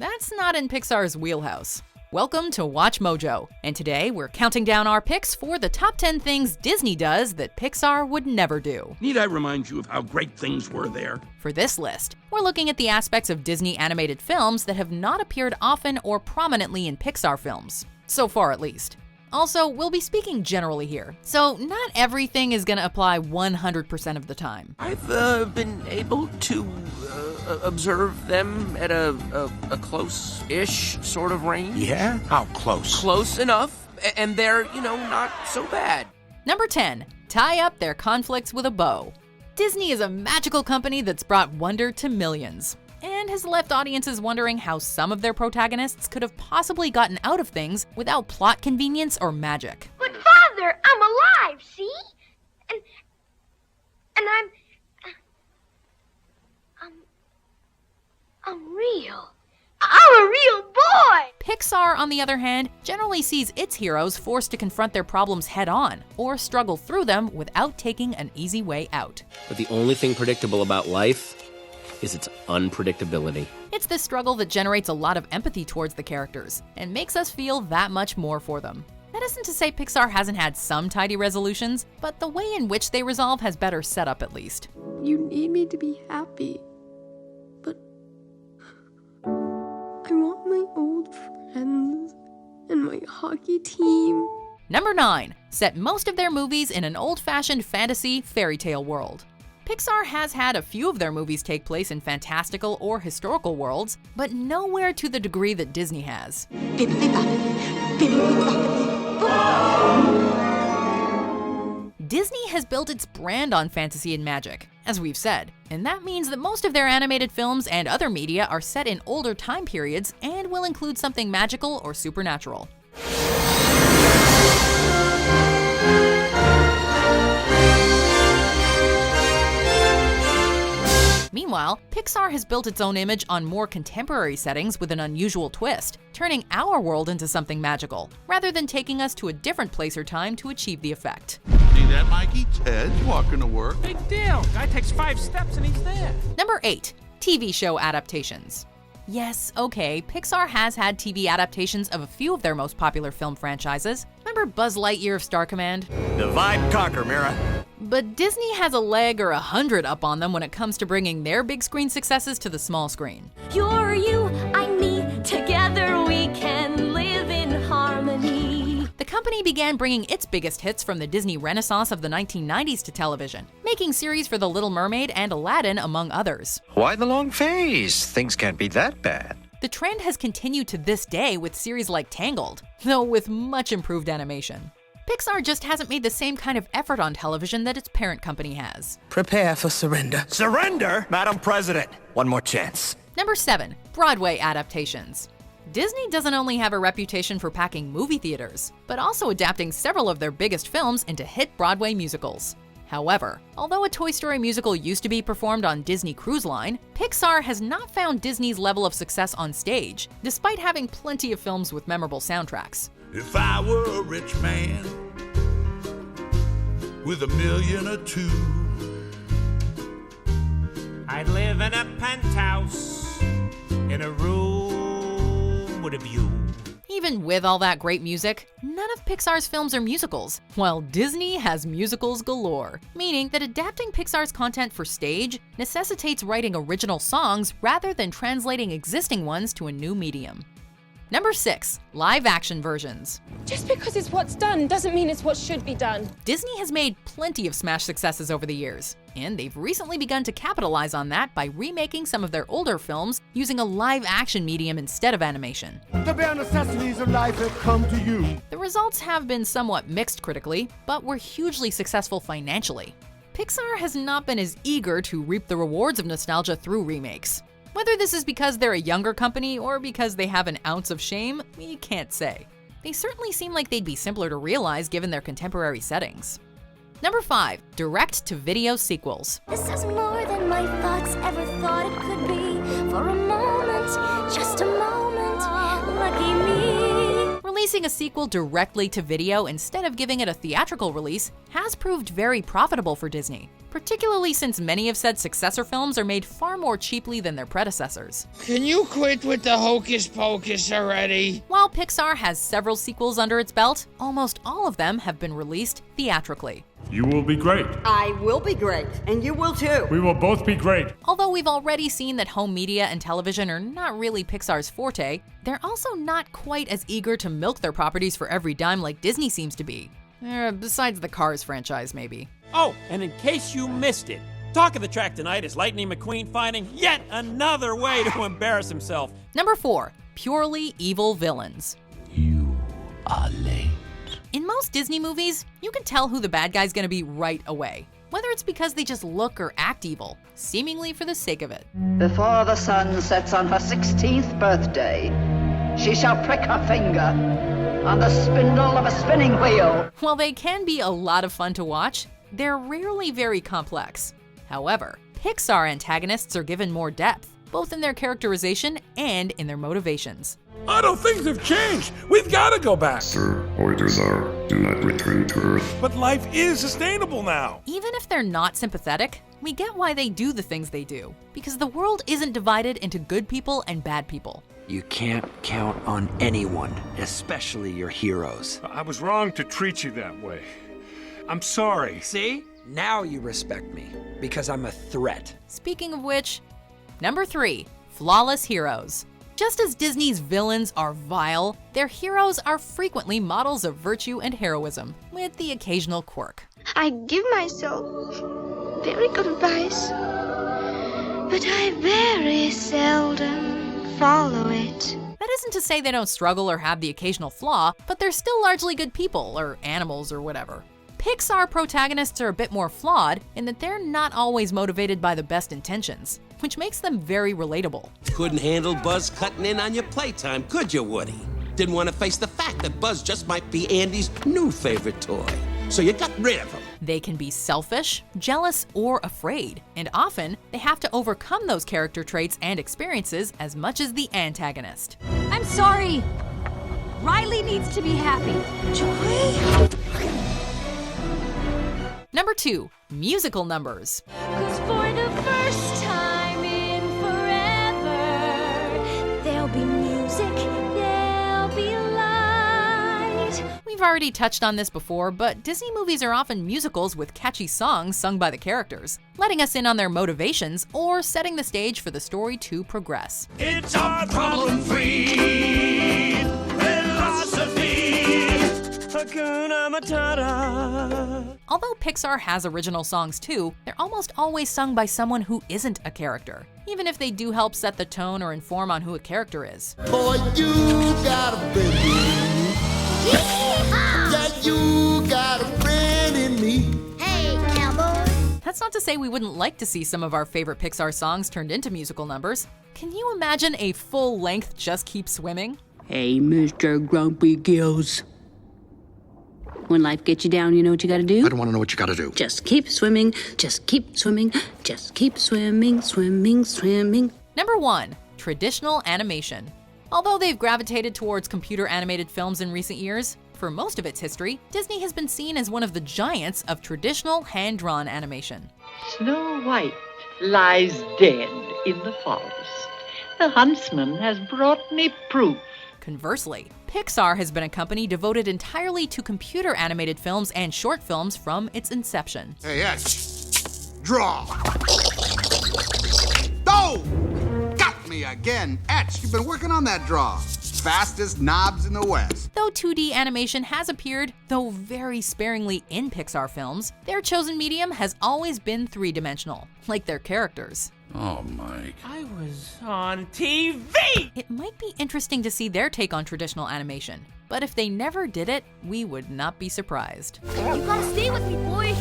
That's not in Pixar's wheelhouse. Welcome to WatchMojo, and today we're counting down our picks for the top 10 things Disney does that Pixar would never do. Need I remind you of how great things were there? For this list, we're looking at the aspects of Disney animated films that have not appeared often or prominently in Pixar films. So far, at least. Also, we'll be speaking generally here, so not everything is gonna apply 100% of the time. I've been able to observe them at a close-ish sort of range. Yeah? How close? Close enough, and they're, not so bad. Number 10, tie up their conflicts with a bow. Disney is a magical company that's brought wonder to millions, and has left audiences wondering how some of their protagonists could have possibly gotten out of things without plot convenience or magic. But Father, I'm alive, see? And I'm real. I'm a real boy! Pixar, on the other hand, generally sees its heroes forced to confront their problems head-on, or struggle through them without taking an easy way out. But the only thing predictable about life is its unpredictability. It's this struggle that generates a lot of empathy towards the characters, and makes us feel that much more for them. That isn't to say Pixar hasn't had some tidy resolutions, but the way in which they resolve has better setup at least. You need me to be happy, but I want my old friends and my hockey team. Number 9, set most of their movies in an old-fashioned fantasy fairy tale world. Pixar has had a few of their movies take place in fantastical or historical worlds, but nowhere to the degree that Disney has. Disney has built its brand on fantasy and magic, as we've said, and that means that most of their animated films and other media are set in older time periods and will include something magical or supernatural. Meanwhile, Pixar has built its own image on more contemporary settings with an unusual twist, turning our world into something magical, rather than taking us to a different place or time to achieve the effect. See that, Mikey? Ted's walking to work. Big deal. Guy takes 5 steps and he's there. Number 8, TV show adaptations. Yes, okay, Pixar has had TV adaptations of a few of their most popular film franchises. Remember Buzz Lightyear of Star Command? Divide, conquer, Mira. But Disney has a leg or 100 up on them when it comes to bringing their big screen successes to the small screen. You're you, I'm me, together we can live in harmony. The company began bringing its biggest hits from the Disney Renaissance of the 1990s to television, making series for The Little Mermaid and Aladdin, among others. Why the long face? Things can't be that bad. The trend has continued to this day with series like Tangled, though with much improved animation. Pixar just hasn't made the same kind of effort on television that its parent company has. Prepare for surrender. Surrender? Madam President, one more chance. Number 7, Broadway adaptations. Disney doesn't only have a reputation for packing movie theaters, but also adapting several of their biggest films into hit Broadway musicals. However, although a Toy Story musical used to be performed on Disney Cruise Line, Pixar has not found Disney's level of success on stage, despite having plenty of films with memorable soundtracks. If I were a rich man with $1 million or $2 million, I'd live in a penthouse in a room with a view. Even with all that great music, none of Pixar's films are musicals, while Disney has musicals galore, meaning that adapting Pixar's content for stage necessitates writing original songs rather than translating existing ones to a new medium. Number 6, live-action versions. Just because it's what's done doesn't mean it's what should be done. Disney has made plenty of smash successes over the years, and they've recently begun to capitalize on that by remaking some of their older films using a live-action medium instead of animation. The bare necessities of life have come to you. The results have been somewhat mixed critically, but were hugely successful financially. Pixar has not been as eager to reap the rewards of nostalgia through remakes. Whether this is because they're a younger company or because they have an ounce of shame, we can't say. They certainly seem like they'd be simpler to realize given their contemporary settings. Number 5, direct-to-video sequels. This is more than my thoughts ever thought it could be. For a moment, just a moment, lucky me. releasing a sequel directly to video instead of giving it a theatrical release has proved very profitable for Disney, particularly since many of said successor films are made far more cheaply than their predecessors. Can you quit with the hocus pocus already? While Pixar has several sequels under its belt, almost all of them have been released theatrically. You will be great. I will be great, and you will too. We will both be great. Although we've already seen that home media and television are not really Pixar's forte, they're also not quite as eager to milk their properties for every dime like Disney seems to be. Besides the Cars franchise, maybe. Oh, and in case you missed it, talk of the track tonight is Lightning McQueen finding yet another way to embarrass himself. Number 4, purely evil villains. You are late. In most Disney movies, you can tell who the bad guy's gonna be right away, whether it's because they just look or act evil, seemingly for the sake of it. Before the sun sets on her 16th birthday, she shall prick her finger on the spindle of a spinning wheel. While they can be a lot of fun to watch, they're rarely very complex. However, Pixar antagonists are given more depth, both in their characterization and in their motivations. I don't think they've changed. We've got to go back. Sir, orders are, do not return to Earth. But life is sustainable now. Even if they're not sympathetic, we get why they do the things they do, because the world isn't divided into good people and bad people. You can't count on anyone, especially your heroes. I was wrong to treat you that way. I'm sorry. See? Now you respect me, because I'm a threat. Speaking of which, number 3, flawless heroes. Just as Disney's villains are vile, their heroes are frequently models of virtue and heroism, with the occasional quirk. I give myself very good advice, but I very seldom follow it. That isn't to say they don't struggle or have the occasional flaw, but they're still largely good people, or animals, or whatever. Pixar protagonists are a bit more flawed in that they're not always motivated by the best intentions, which makes them very relatable. Couldn't handle Buzz cutting in on your playtime, could you, Woody? Didn't want to face the fact that Buzz just might be Andy's new favorite toy. So you got rid of him. They can be selfish, jealous, or afraid, and often they have to overcome those character traits and experiences as much as the antagonist. I'm sorry. Riley needs to be happy. Joy? Number 2, musical numbers. 'Cause for the first time in forever, there'll be music, there'll be light. We've already touched on this before, but Disney movies are often musicals with catchy songs sung by the characters, letting us in on their motivations or setting the stage for the story to progress. It's our problem-free philosophy. Hakuna Matata. Although Pixar has original songs too, they're almost always sung by someone who isn't a character, even if they do help set the tone or inform on who a character is. Boy, you got a baby. Yeah, you got a friend in me. Hey, cowboy. That's not to say we wouldn't like to see some of our favorite Pixar songs turned into musical numbers. Can you imagine a full-length Just Keep Swimming? Hey, Mr. Grumpy Gills. When life gets you down, you know what you gotta do? I don't want to know what you got to do. Just keep swimming, just keep swimming, just keep swimming, swimming, swimming. Number 1, traditional animation. Although they've gravitated towards computer animated films in recent years, for most of its history, Disney has been seen as one of the giants of traditional hand-drawn animation. Snow White lies dead in the forest. The huntsman has brought me proof. Conversely, Pixar has been a company devoted entirely to computer animated films and short films from its inception. Hey, Etch. Draw. Oh! Got me again. Etch, you've been working on that draw. Fastest knobs in the West. Though 2D animation has appeared, though very sparingly in Pixar films, their chosen medium has always been three-dimensional, like their characters. Oh, Mike. I was on TV! It might be interesting to see their take on traditional animation, but if they never did it, we would not be surprised. You gotta stay with me, boy.